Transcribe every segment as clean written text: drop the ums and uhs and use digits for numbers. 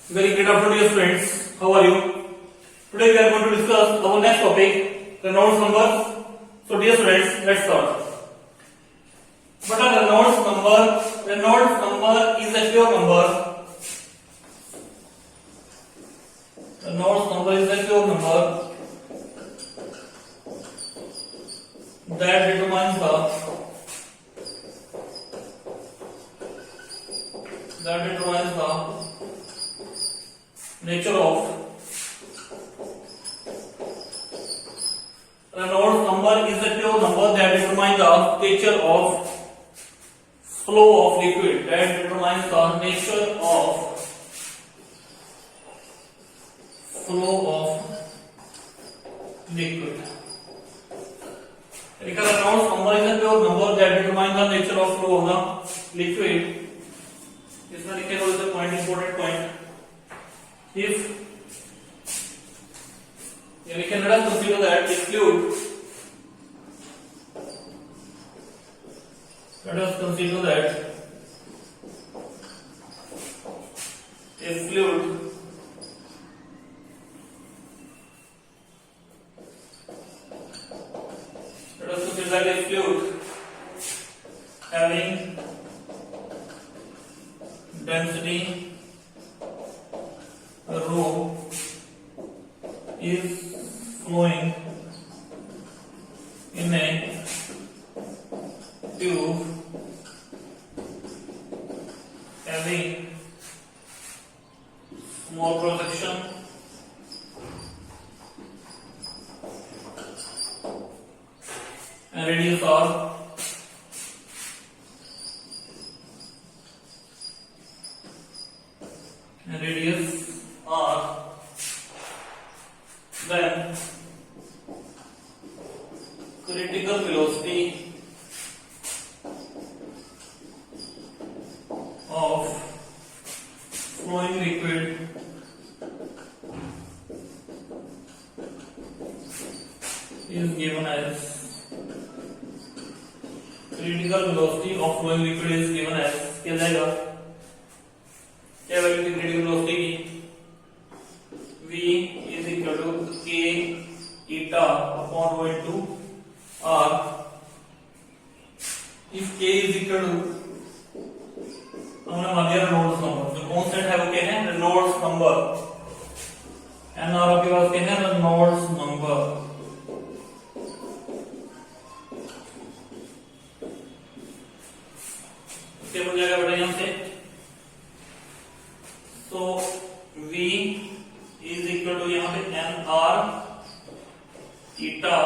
Very good afternoon, dear friends. How are you? Today we are going to discuss our next topic, Reynolds numbers. So, dear friends, let's start. What are Reynolds number? Reynolds number is a pure number. Reynolds number is a pure number that determines the nature of Reynolds number is a pure number that determines the nature of flow of liquid. That determines the nature of flow of liquid. Because Reynolds number is a pure number that determines the nature of flow of the liquid. इसमें लिखेगा is a point important point. If we can let us consider that if fluid, let us consider that if fluid let us consider that if fluid having density rho is flowing in a tube having small cross section and radius r, then critical velocity of flowing liquid is given as क्या जाएगा, क्या value थी critical velocity की? V is equal to K eta upon rho into R. If K is equal to, हमने मान लिया Reynolds number, जो constant है वो क्या है? Reynolds number. एन आर आपके पास क्या है? Reynolds number. क्या बन जाएगा बेटा यहां से? तो V is equal to यहाँ पे N R theta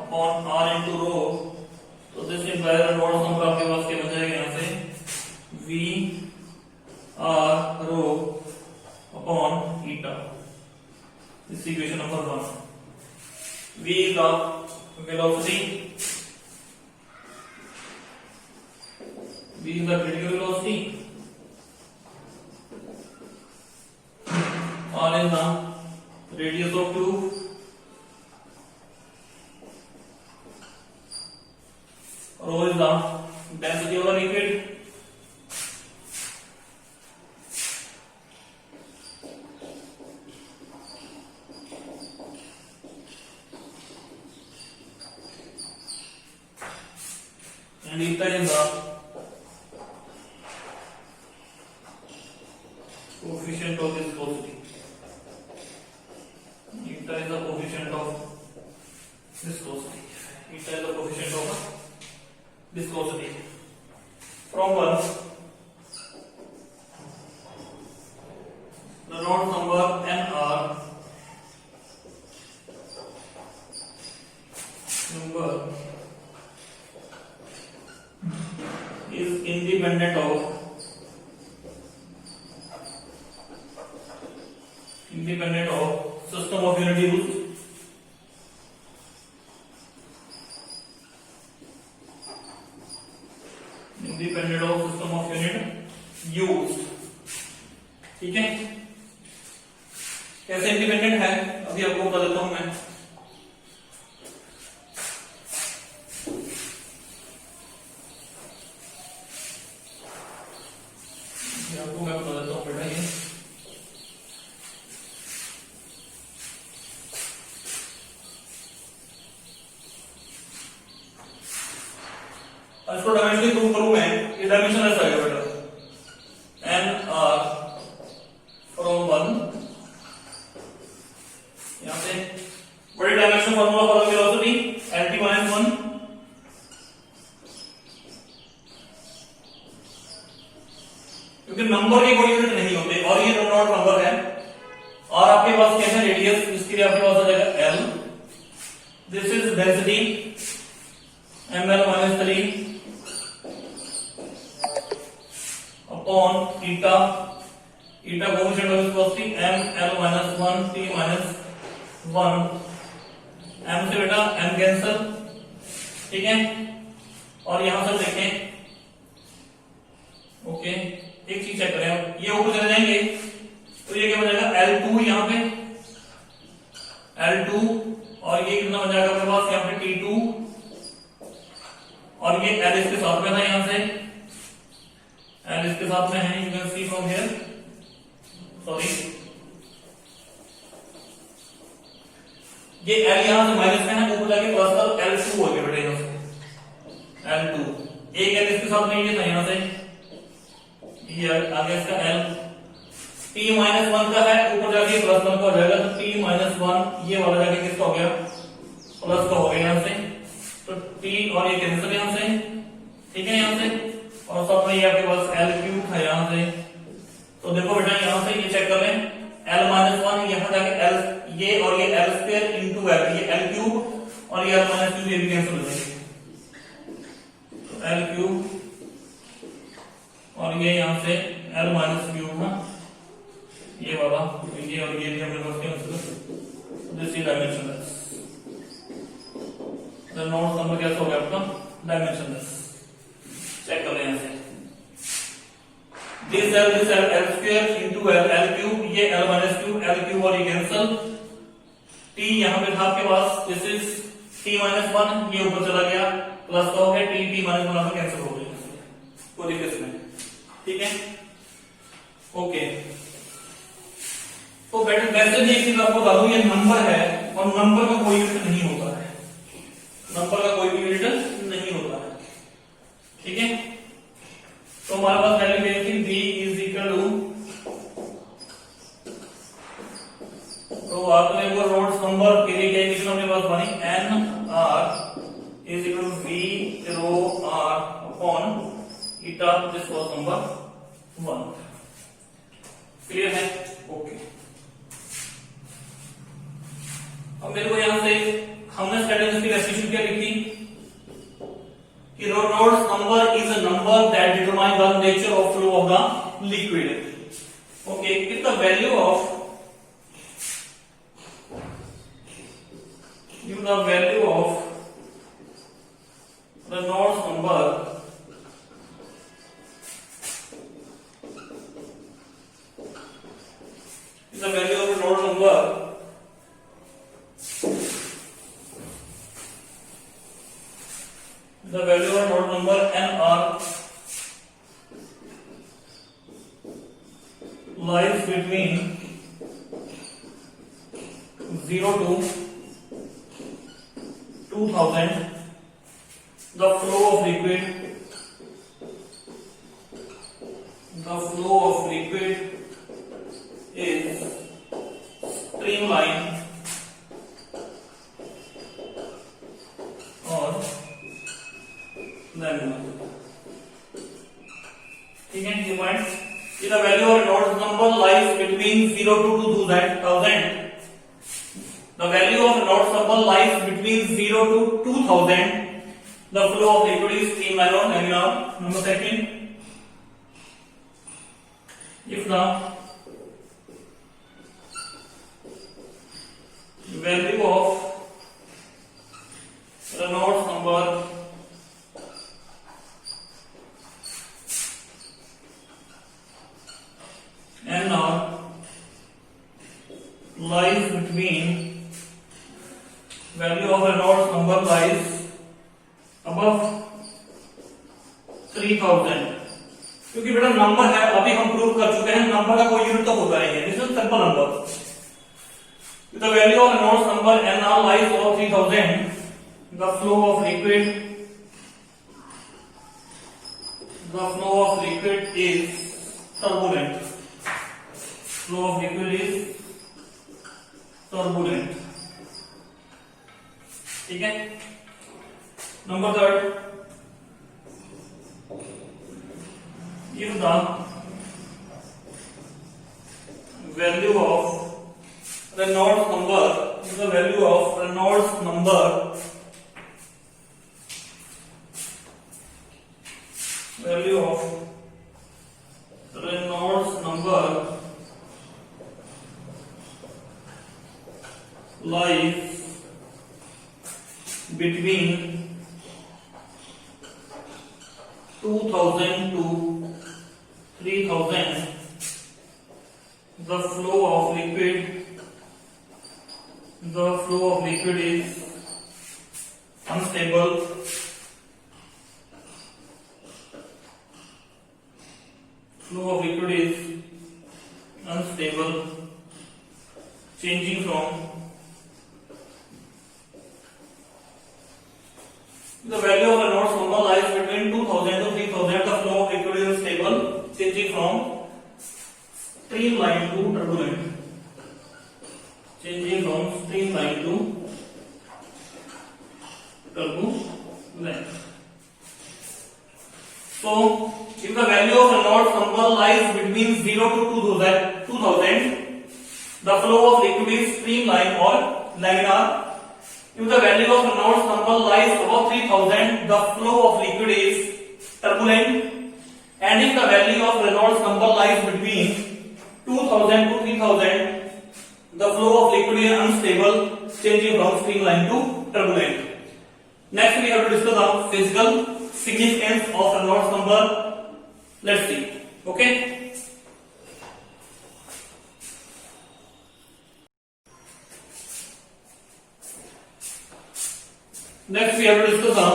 upon R into rho. तो दिस इंप्लाइज रेनॉल्ड्स नंबर आपके पास क्या बन जाएगा यहाँ से? V R rho upon theta. This equation number 1. V is the velocity, V is the critical velocity, R is the radius of tube, rho is the density of the liquid, and eta is the coefficient of viscosity. Eta is the coefficient of viscosity. Eta is the coefficient of viscosity. From 1, the Reynolds number NR number is independent of system of unit used. Independent of system of unit used. ठीक है? कैसे independent है अभी आपको बता देता हूं मैं. आपको मैं बता देता हूं बेटा ये से प्रूव करूं मैं, ये डायमेंशन ऐसा आएगा बेटा, एन आर फ्रॉम 1, यहां से बड़े dimension formula follow velocity LT minus 1, क्योंकि नंबर के कोई यूनिट नहीं होते और ये नॉट नंबर है, और आपके पास क्या है रेडियस, इसके लिए आपके पास आ जाएगा L, this is density ml minus 3 upon theta, theta coefficient of viscosity ml minus 1 t minus 1, m से बेटा m कैंसल, ठीक है। और यहां से देखें, ओके एक चीज चेक करें, ये ऊपर चले जाएंगे तो ये क्या बन जाएगा L2 यहाँ पे L2, और ये कितना बन जाएगा अपने पास यहाँ पे T2, और ये L इसके साथ में था, यहां से L इसके साथ में है, you can see from here, sorry ये L यहां से माइनस में है, ऊपर जाके प्लस का L2 हो गया बेटा, यहां से L2, एक L इसके साथ में ये था यहां से, ये आगे इसका L t माइनस 1 का है, ऊपर जाके प्लस 1 का हो जाएगा, तो t माइनस 1 ये वाला जाके किसका हो गया, प्लस का हो गया यहां से, तो t और ये कैंसिल यहां से, ठीक है यहां से, और साथ में ये आपके पास L क्यूब था यहां से, तो देखो बेटा यहां से ये चेक कर लें, L माइनस 1 यहां जाके L, ये और ये L स्क्वायर इंटू L, ये L क्यूब और ये L माइनस क्यूब, ये भी कैंसिल हो जाएंगे, तो L क्यूब और ये यहां से L माइनस क्यूब ना, ये वाला, ये और ये भी हमने पास cancel, this is dimensionless, the note number कैसा हो गया आपका, डायमेंशनलेस, चेक कर लें यहां से, this L square into L cube, ये L minus cube, L cube और ये कैंसिल, t यहां पे था आपके पास, दिस इज t माइनस 1, ये ऊपर चला गया, प्लस का हो गया, t माइनस 1 कैंसिल हो गया, कोई दिक्कत नहीं, ठीक है, ओके। तो बेटा वैसे भी एक चीज आपको बता दूं, ये नंबर है और नंबर का कोई यूनिट नहीं होता है, नंबर का कोई भी यूनिट नहीं होता है, ठीक है। तो हमारे पास वैल्यू क्या थी, v इज इक्वल टू, तो आपने वो नोट्स नंबर के लिए क्या इक्वेशन अपने पास बनी, n r is equal to v rho r upon eta, this was number 1, clear है, ओके। अब मेरे को यहां से हमने स्टैटिस्टिक्स की डेफिनेशन क्या लिखी कि Raynaud's number is a number that determines the nature of flow of the liquid, okay, if the value of Raynaud's number is the value of Raynaud's number nr lies between 0 to 2000, the flow of liquid is streamline और laminar, ठीक है, ये point, the value of Raynaud's number lies between 0 to 2000, the value of Raynaud's number lies between 0 to 2000, the flow of liquid is streamline or laminar. Number second, if the value of Raynaud's number nr lies between, value of Raynaud's number lies above 3000, क्योंकि बेटा number है, अभी हम prove कर चुके हैं number का कोई यूनिट तो होता नहीं है, this is simple number, the value of Raynaud's number nr lies above 3000, the flow of liquid the flow of liquid is turbulent. Flow of liquid is turbulent. ठीक है. Number 3, if the value of Reynolds number, if the value of Reynolds number lies between 2000 to 3000, the flow of liquid is unstable. Flow of liquid is unstable, changing from the value of Reynolds number lies between 2000 to 3000. The flow of liquid is stable, changing from streamline to turbulent. Changing from streamline to turbulent. So, if the value of Reynolds number lies between 0 to 2000, the flow of liquid is streamline or laminar. If the value of Reynolds number lies above 3000, the flow of liquid is turbulent. And if the value of Reynolds number lies between 2000 to 3000, the flow of liquid is unstable, changing from streamline to turbulent. Next, we have to discuss the physical significance of Reynolds number. Let's see. Okay. Next, we have to discuss the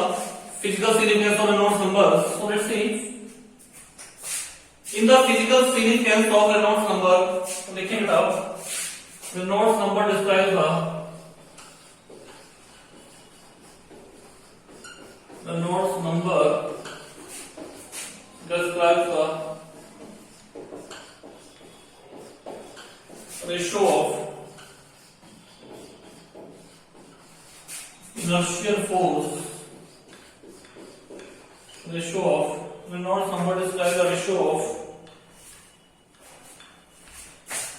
physical significance of Reynolds numbers. So let's see. In the physical significance of Reynolds number, making it up, Reynolds number describes the Reynolds number describes the ratio of inertial force. Reynolds number describes the ratio of,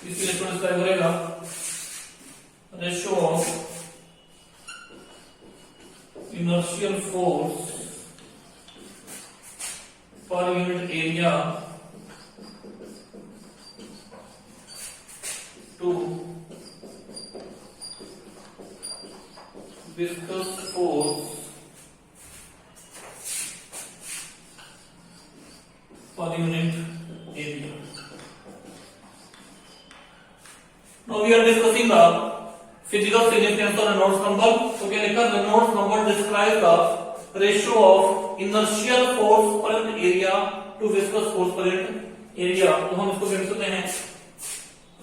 इसके लिए describe करेगा ratio of inertial force per unit area to viscous force per unit area. Now we are discussing the physical significance of Reynolds number. So we can लिखा Reynolds number describes the ratio of inertial force per unit area to viscous force per unit area. तो हम इसको लिख सकते हैं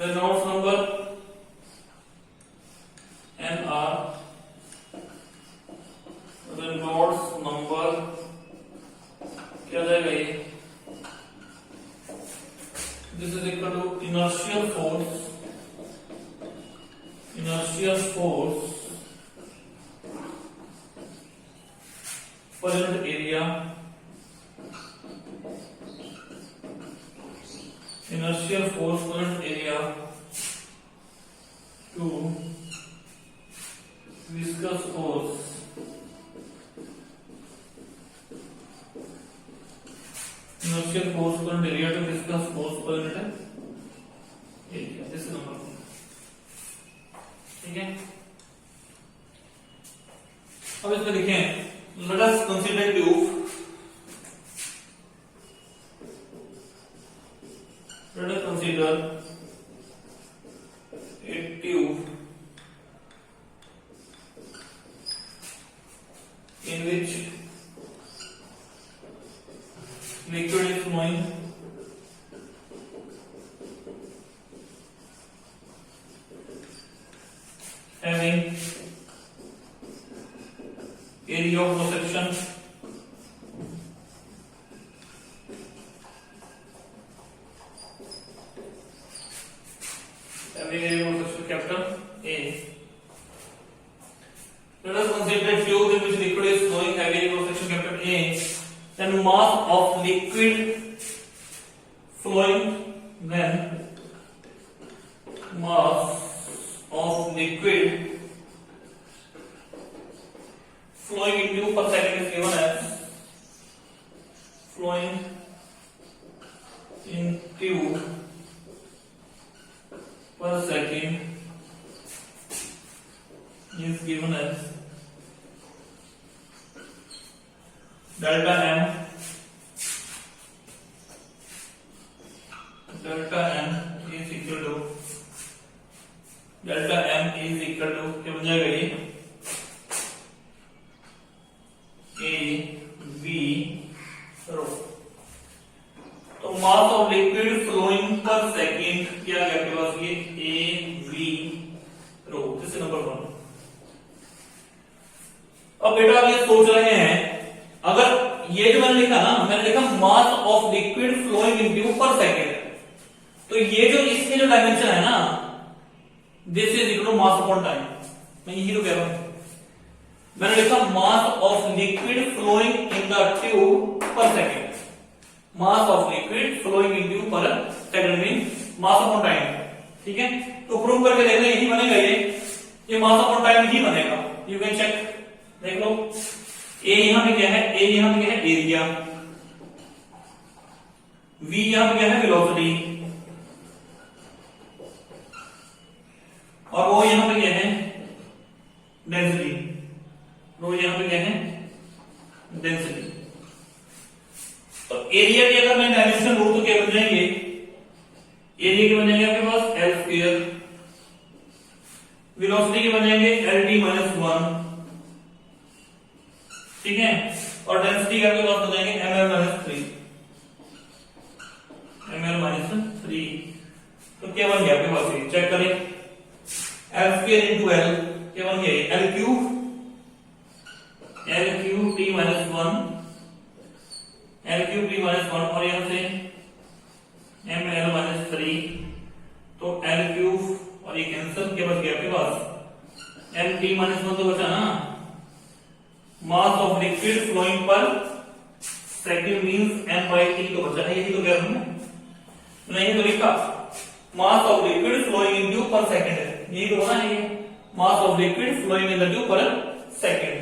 Reynolds number NR, Reynolds number क्या जाएगा ये, this is equal to inertial force per unit area, inertial force per unit area to viscous force inertial force per unit area to viscous force per unit area. This is number 1. ठीक है. अब इसमें लिखें, let us consider tube. Let us consider a tube in which liquid is flowing having area of cross section Every variable section capital A. Let us consider a tube in which liquid is flowing. Every variable section capital A. Then mass of liquid flowing. Then mass of liquid flowing in tube per second is given as flowing in tube per second is given as delta m is equal to क्या बन जाएगा ये A V rho. तो mass of liquid flowing per second क्या है आपके पास ये A V rho. This is number 1। अब बेटा आप ये सोच रहे हैं अगर ये जो मैंने लिखा ना, मैंने लिखा mass of liquid flowing in tube per second, तो ये जो इसके जो डायमेंशन है ना, this is equal to mass upon time. मैं यही तो कह रहा हूं, मैंने लिखा mass of liquid flowing in the tube per second. Mass of liquid flowing in tube per second mean mass upon time. ठीक है, तो प्रूव करके देखना यही बनेगा, ये मास अपॉन टाइम ही बनेगा। यू कैन चेक, देख लो। ए यहां पे क्या है, ए यहां पे क्या है एरिया, वी यहां पे क्या है वेलोसिटी, और वो यहां पे क्या है डेंसिटी, वो यहां पे क्या है डेंसिटी। तो एरिया के अगर मैं डायमेंशन लूं तो क्या बन जाएंगे, एरिया के बन जाएंगे आपके पास एल स्क्वायर, वेलोसिटी के बन जाएंगे एल टी माइनस 1, ठीक है, और डेंसिटी के आपके पास बन जाएंगे M L minus 3, M L minus 3। तो क्या बन गया आपके पास, ये चेक करें, एल स्क्वायर इंटू एल क्या बन गया L cube T minus 1, L cube T minus 1, और यहां से एम एल माइनस 3, तो एल क्यूब और ये कैंसिल, क्या बच गया आपके पास एम टी माइनस 1 तो बचा ना। Mass of liquid flowing per second means M by T तो बचा है, यही तो कह रहा हूं नहीं तो लिखा mass of liquid flowing in tube per second है, यही तो होना चाहिए, mass of liquid flowing in the tube per second.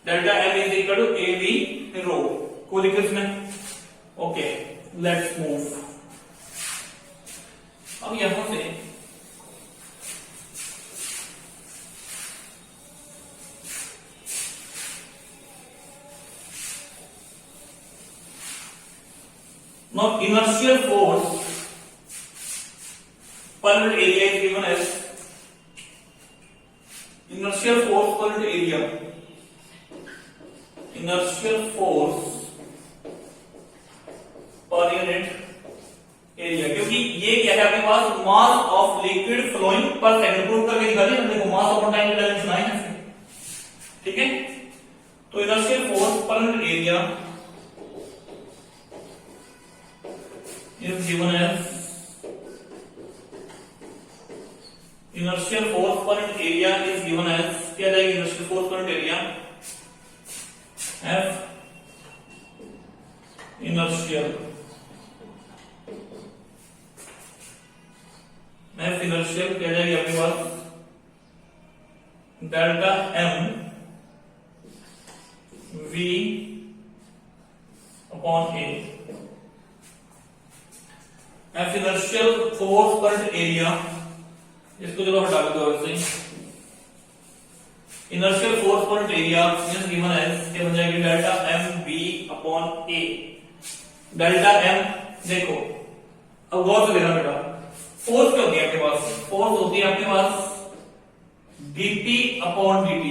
Delta M is equal to A V rho. को लिखो इसमें, ओके लेट्स मूव। अब यहां से now inertial force per unit area is given as inertial force per unit area, inertial force per unit area, क्योंकि ये क्या है आपके पास mass of liquid flowing per second. Prove करके दिखा दिया हमने को, मास अपॉन टाइम का डायमेंशन आया है, ठीक है। तो inertial force per unit area is given as inertial force per unit area is given as क्या जाएगी inertial force per unit area F inertial क्या जाएगी आपके पास delta m v upon a। F inertial force per area, इसको चलो हटा दो वैसे। inertial force per area is given as क्या बन जाएगी delta m v upon a। Delta m देखो, अब गौर से देखना बेटा, फोर्स क्या होती है आपके पास, फोर्स होती है आपके पास dt upon dt,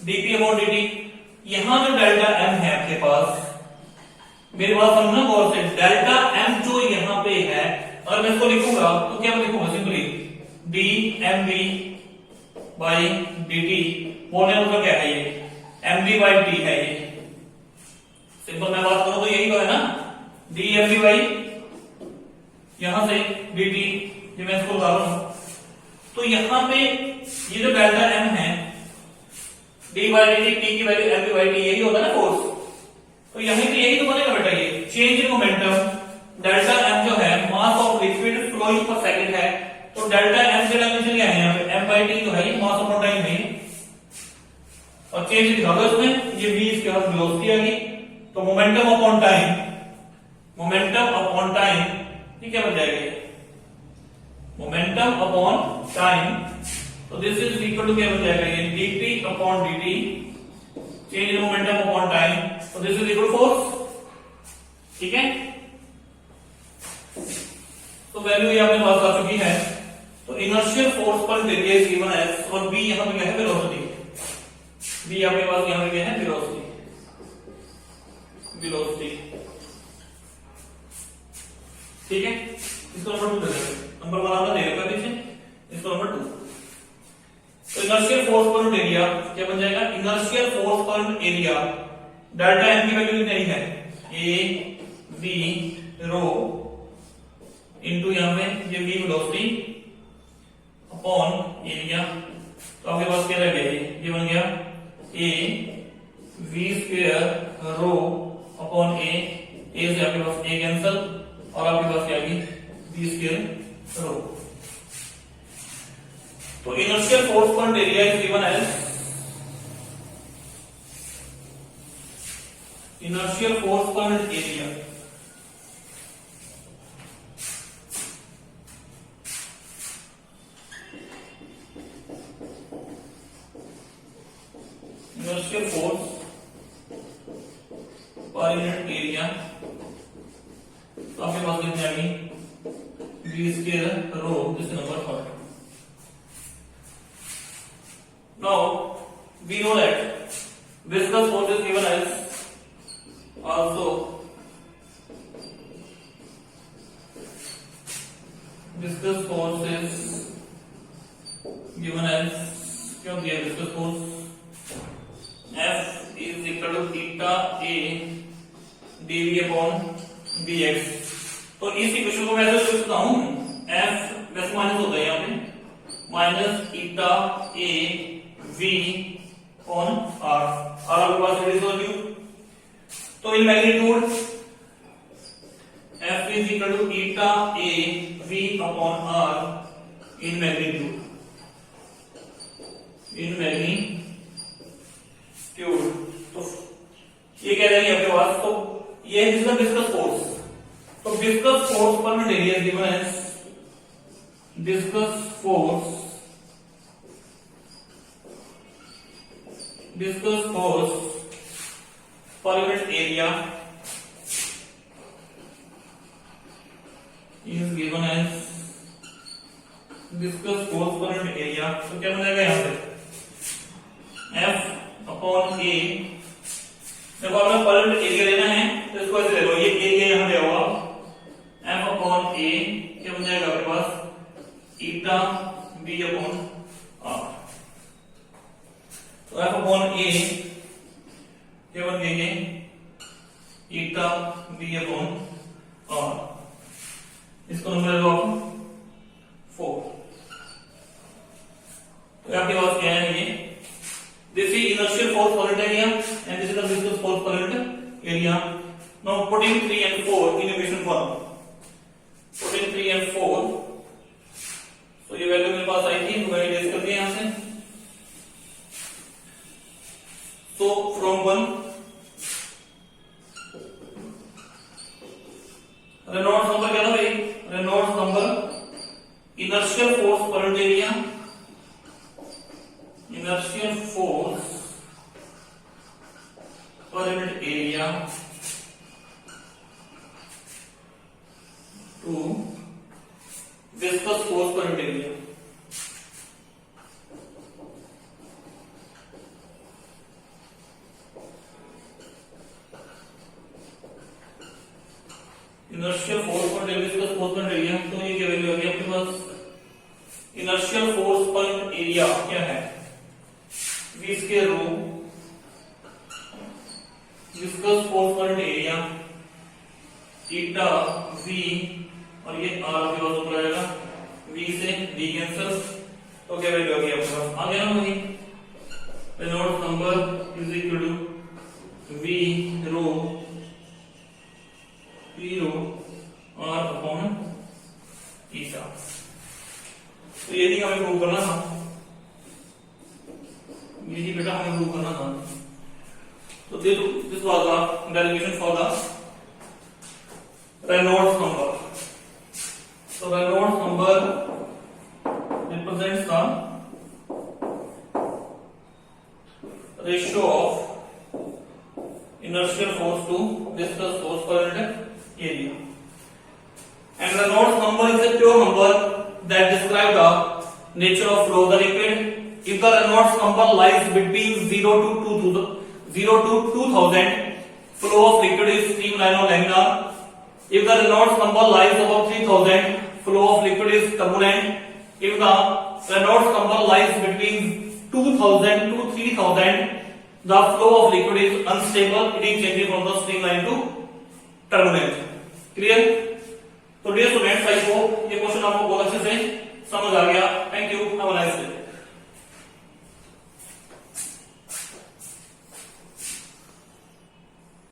dp upon dt। यहां जो डेल्टा m है आपके पास, मेरी बात समझना गौर से, डेल्टा m जो यहां पे है, अगर मैं इसको लिखूंगा तो क्या मैं लिखूंगा simply D M B by D T. बोलने का क्या है ये एम बी बाई टी है, ये सिंपल मैं बात करूं तो यही तो है ना, डी एम बी बाई यहां से dt, जो मैं इसको बता रहा हूं, तो यहां पे ये जो डेल्टा m है, d बाई dt, t की वैल्यू m बाई t, यही होता है ना फोर्स, तो यहीं पे यही तो बनेगा बेटा, ये change in momentum, delta m जो है mass of liquid flowing per second है, तो डेल्टा m के डायमेंशन क्या है यहाँ पे, m बाई टी जो है ये मास अपॉन टाइम है, और चेंज दिखा दो इसमें, ये v इसके बाद वेलोसिटी आ गई, तो momentum upon time, momentum upon time, ये क्या बन जाएगा, मोमेंटम अपॉन टाइम, तो दिस इज इक्वल टू क्या बन जाएगा, ये dt upon dt, change in momentum upon time, तो दिस इज इक्वल फोर्स। ठीक है, तो वैल्यू ये अपने पास आ चुकी है। तो inertial force per area is given as, और b यहां पे क्या है, वेलोसिटी, b आपके पास यहां पे क्या है, वेलोसिटी, वेलोसिटी। ठीक है, इसको नंबर 2 दे देंगे, नंबर 1 आपने दे रखा पीछे, इसको नंबर 2। तो इनर्शियल फोर्स पर एरिया क्या बन जाएगा, inertial force per area, delta m की वैल्यू कितनी है, a b रो इनटू यहां पे ये v वेलोसिटी अपॉन एरिया, तो आपके पास क्या रह गया, ये बन गया a v square rho upon a से आपके पास a कैंसल, और आपके पास क्या आएगी v स्क्वायर रो। तो inertial force per area is given as, inertial force per area, inertial force per unit area, तो आपके पास कितनी आ गई, v square rho, this number 5। Now we know that viscous force is given as also viscous force is given as, क्यों दिया viscous force, F is equal to theta a dv upon dx। तो इस equation को मैं ऐसे लिख सकता हूं, F वैसे माइनस होता है यहाँ पे, minus theta a v on r, r आपके पास इट इज वैल्यू, तो in magnitude f is equal to eta a v upon r in magnitude, in magnitude। तो ये कह रहे हैं आपके पास, तो ये है जिसका विस्कस फोर्स, तो विस्कस फोर्स पर मटेरियल गिवन है, viscous force, viscous force per unit area is given as viscous force per unit area, तो क्या बनेगा यहाँ पे, F अपॉन A, देखो आपने पर यूनिट एरिया लेना है तो इसको ऐसे ले लो, ये एरिया यहाँ दिया हुआ, F अपॉन A क्या बन जाएगा आपके पास, ईटा B अपॉन R, तो F अपॉन A क्या बन गई, ईटा B अपॉन R, इसको नंबर ले लो आप 4। तो आपके पास क्या है, ये this is inertial force per unit area and this is the viscous force per unit area। Now putting 3 and 4 in equation 1, putting 3 and 4, so ये वैल्यू मेरे पास आई थी, तो मैंने रेज कर दिया यहां से। So from 1 रेनॉल्ड्स नंबर क्या था भाई, Reynolds number inertial force per unit area, inertial force per unit area to viscous force per unit area। inertial force per viscous force per area, तो ये क्या वैल्यू आ गई आपके पास, inertial force per area क्या है, v स्क्वायर रो, viscous force per area, theta v और ये r आपके पास ऊपर आ जाएगा, v से v कैंसिल, तो क्या वैल्यू आ गई आपके पास, आ गया ना वही Reynolds number is equal to v rho r upon eta. तो ये नहीं हमें प्रूव करना था, ये ही बेटा हमें प्रूव करना था। तो this was the derivation for the Reynolds number. So Reynolds number represents the ratio of inertial force to viscous force per unit area. And Reynolds number is a pure number that describes the nature of flow of the liquid. If the Reynolds number lies between 0 to 2000, flow of liquid is streamline or laminar. If the Reynolds number lies above 3000, flow of liquid is turbulent. If the Reynolds number lies between 2000 to 3000, the flow of liquid is unstable. It is changing from the streamline to turbulent. Clear? तो dear students, I hope ये question आपको बहुत अच्छे से समझ आ गया। Thank you, have a nice day.